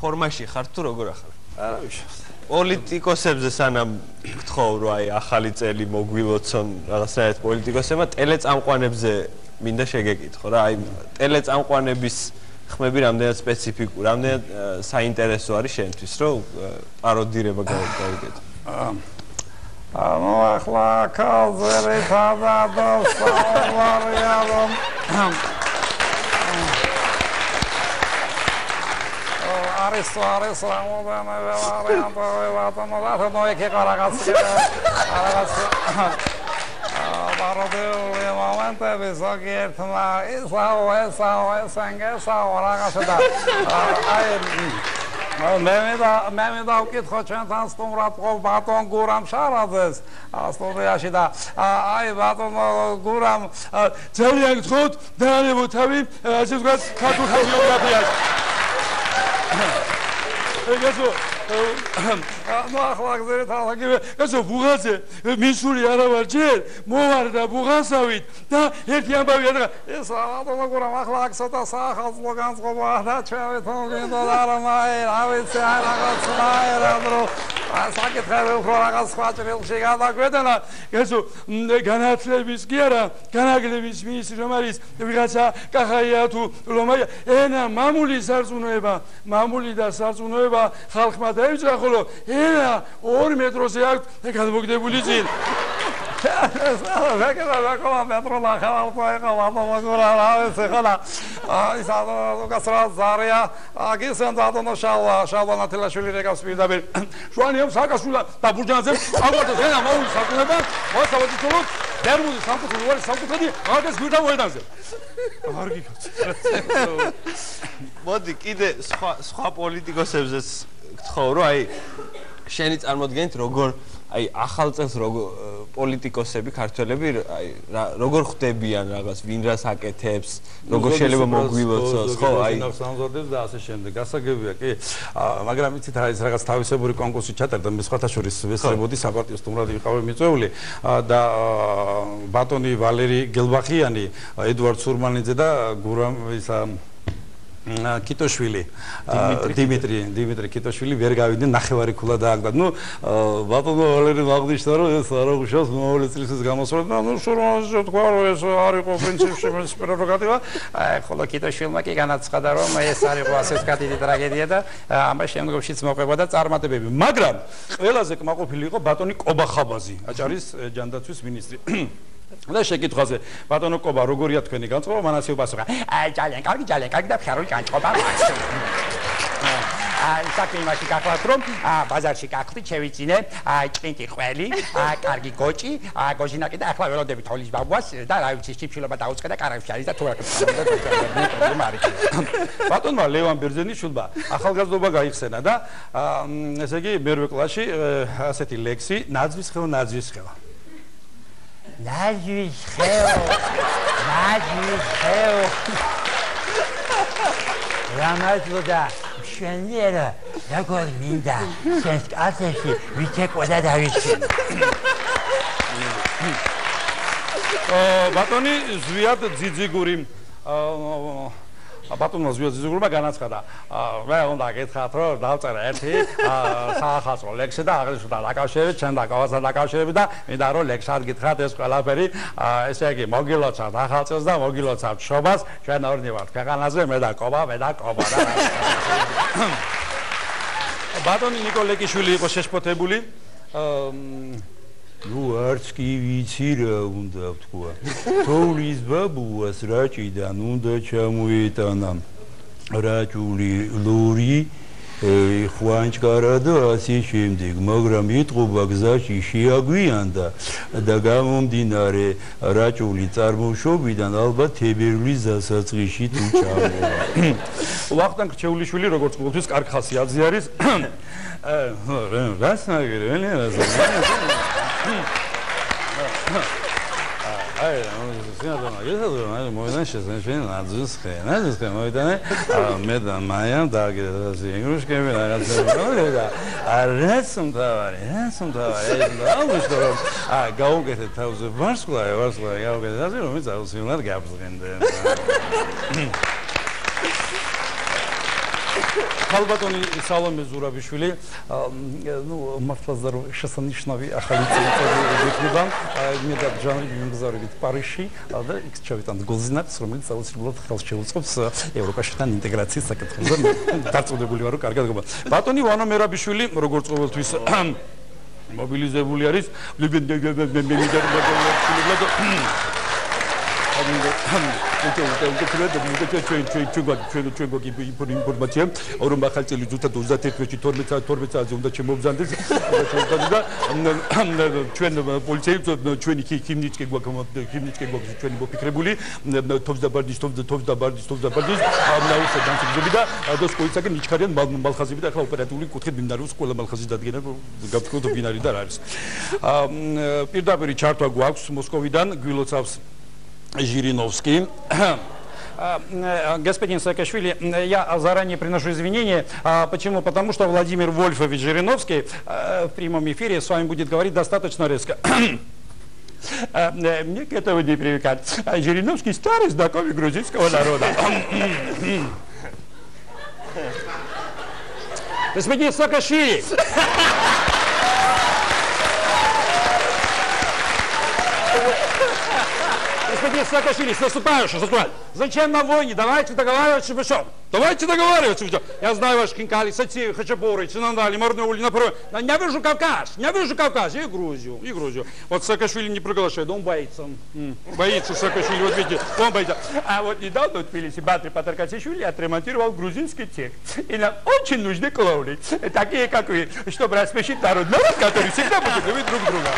ფორმაში ხარ თუ როგორ ახლა? პოლიტიკოსებზე სანამ გთხოვ რომ აი ახალი წელი მოგვილოცონ რაღაცნაირად პოლიტიკოსებმა ტელეწამყვანებზე მინდა შეგეკითხო რა აი ტელეწამყვანების ხმები რამდენად სპეციფიკური, რამდენად საინტერესო არის შენთვის რომ პაროდირება გავიკეთო. ანუ ახლა კალზერი თავადოს საუბარია რომ არის რამოდენიმე ვარიანტი ნუ ეკე რაღაც პაროდიული მომენტები ზოგიერთმა ესაო რაღაცა და აი მე დავკითხო ჩვენთან სტუმრად ბატონ გურამ შარაძეს სტუდიაში და აი ბატონ გურამ ძალიან გთხოვთ დაანებო თავი ასე ვთქვათ ქართულ ჰაგიოგრაფიაში ეგეცო ну ახლა გზერეთ ახლა ესო ბუღაზე მისული არა ვარ ჯერ მოვარ და ბუღასავით და ერთი ამბავი რა ეს ავტომობილო ახლა აქცოტა საახალწლო განწყობა და ჩვენ თონგენდა არა მაი რა ვიცი რაღაცა რა საკითხები უფრო რაღაც სხვა ჭრილში გადაგვედანა ესო განათლების კი არა განაგლების მინისტრი რომ არის ვიღაცა კახაია თუ ლომაია ენა მამული სარწმუნოება მამული და სარწმუნოება ხალხმა დაიჭრა ხოლო ენა 2 მეტროზე აქვს გადმოგდებული წინ ვაკელა მეტრო ლახალფა ვამოგურა რავეს ხალა ის გასრა ზარია აგისან დადონო შალვა ნათელაშვილი რეგავს პირდაპირ შვანიამ საკასულა და ბურჯანაძე აგვარდოს ენა მამული საკუთრება მოსავოდი თულო დერმუდი სამკუთხედი ვარ სამკუთხედი აგეს გვირდა მოედანზე არ გიქოცე მოდი კიდე სხვა პოლიტიკოსებზეც გთხოვ რომ აი შენი წარმოდგენით როგორ აი ახალ წელს როგორ პოლიტიკოსები ქართველები აი როგორ ხვდებიან რაღაც ვინ რას აკეთებს როგორ შეიძლება მოგვილოცოს ხო აი სამზადებს და ასე შემდეგ გასაგებია კი მაგრამ იცით რა ის რაღაც თავისებური კონკურსი ჩატარდა მე სხვათა შორის ვესწრებოდი საპარტიო სტუმრად ვიყავი მიწვეული და ბატონი ვალერი გელბახიანი ედვარდ სურმანიძე და გურამ ისა კიტოშვილი დიმიტრი კიტოშვილი ვერ გავიდნენ ნახევარი ქულა დააგდათ. ნუ ბატონო ვალერი აღნიშნა რომ ეს არ აღუშავს მომავალი წლისთვის გამოსვლად და ნუ სურმანიძე თქვა რომ ეს არ იყო პრინციპში მის პრეროგატივა. ხოლო კიტოშვილმა კი განაცხადა რომ ეს არ იყო ასე კატიდი ტრაგედია და ამას შემდგომშიც მოყვება და წარმატებები. მაგრამ ყველაზე კმაყოფილი იყო ბატონი კობახაბაზი, აჭარის ჯანდაცვის მინისტრი. და შეკითხვაზე ბატონო კობა როგორია თქვენი განწყობა მან ასე უპასუხა ძალიან კარგი და ფხარული განწყობა მაქვს საქმე იმაში გახლავთ რომ ბაზარში გახლით შევიწინე ჭრინტი ყველი კარგი გოჭი გოჟინაკი და ახლა ველოდები თოვლის ბაბუას და რა ვიცი სიფშილობა დაუწყე და კარგში არის და თუ რა ბატონმა ლევან ბერძენიშვილმა ახალგაზრდობა გაიხსენა და ესე იგი მერვე კლასში ასეთი ლექსი ნაძვის ხეო ნაძვის ხეო ნაძვის ხეო რამაზლოდა მშვენიერა როგორ მინდა შენს კაცებში ვიცეკვედა დავიჩინე ბატონი ზვიად ძიძიგური ბატონმა ზვიაძიზურმა განაცხადა მე უნდა გითხრათ რომ დავწერე ერთი საახალწლო ლექსი და აღნიშნულთან დაკავშირებით ჩვენ დაკავასთან დაკავშირებით და მინდა რომ ლექსს არ გითხრათ ეს ყველაფერი ესე იგი მოგილოცავთ ახალწელს და მოგილოცავთ შობას ჩვენ ორნი ვართ ქვეყანაზე მე და კობა და ბატონი ნიკოლეკიშვილი იყო შეშფოთებული ნუ არც კი ვიცი რა უნდა ვთქვა თოვლის ბაბუას რაჭიდან უნდა ჩამოიტანა რაჭული ლური ხვანჭკარა და ასე შემდეგ მაგრამ იტყობა გზაში შეაგვიანდა და გამომდინარე რაჭული წარმოშობიდან ალბათ თებერვლის დასაწყისში თუ ჩამოვა ვახტანგ რჩეულიშვილი როგორც ყოველთვის კარგ ხასიათზე არის რას ნაგერელი აი სინადონა ესაა მოედან შესაძლოა ნაძვის ხე მოედანი მე და მაიამ დააგერდა ინგლისკები რაღაცა და არასum დავარი აუგუსტო გაუგეთე თავზე ვარსკვლავი გაუგეთე ასე რომ წავსივნად გაბზღენდე ხალბატონი სალომე ზურაბიშვილი, მართლაც შესანიშნავი ახალი წელიწადი გექნება. მე და ჟანრი მიმგზავრებით პარიზში და იქ ჩავიტანთ გულზინაკს, რომელიც აუცილებლად ხელს შეუწყობს ევროპაშთან ინტეგრაციის საკითხებზე. დარწმუნებული ვარ, რომ კარგად გობა. ბატონი ვანო მერაბიშვილი, როგორც ყოველთვის მობილიზებული არის. ინფორმაცია რომ ახალწელი ზუსტად 31-ში 12 საათზე უნდა შემოვზანდეს და ჩვენ პოლიციამ ჩვენი ქიმნიჩკი გვაქვს ჩვენი მოფიქრებული თოვზდაბარდის ნაუსა განსაზღვრები და დოსკოიცაკი ნიჩქარიან მალხაზები და ახლა ოპერატიული კუთხით მინდაროს ყველა მალხაზის დადგენა გავწყვეტ ბინარი და არის პირდაპირ ჩართვა გვაქვს მოსკოვიდან გვილოცავს Жириновский. Господин Саакашвили, я заранее приношу извинения. Почему? Потому что Владимир Вольфович Жириновский в прямом эфире с вами будет говорить достаточно резко. Мне к этому не привыкать. Жириновский старый знакомый грузинского народа. Господин Саакашвили! Господин Саакашвили, с наступающим. Зачем на войне? Давайте договариваться, чтобы что? Давайте договариваться. Я знаю ваших хинкали, Сатиев, Хачапуры, Чинандали, Марноули, например. Я вижу Кавказ, и Грузию, Вот Саакашвили не приглашает, он боится. Боится Саакашвили, вот видите, он боится. А вот недавно в Тбилиси Батри Патаркасишвили отремонтировал грузинский тех. И нам очень нужны клоуны, такие как вы, чтобы рассмешить народ, который всегда будет любить друг друга.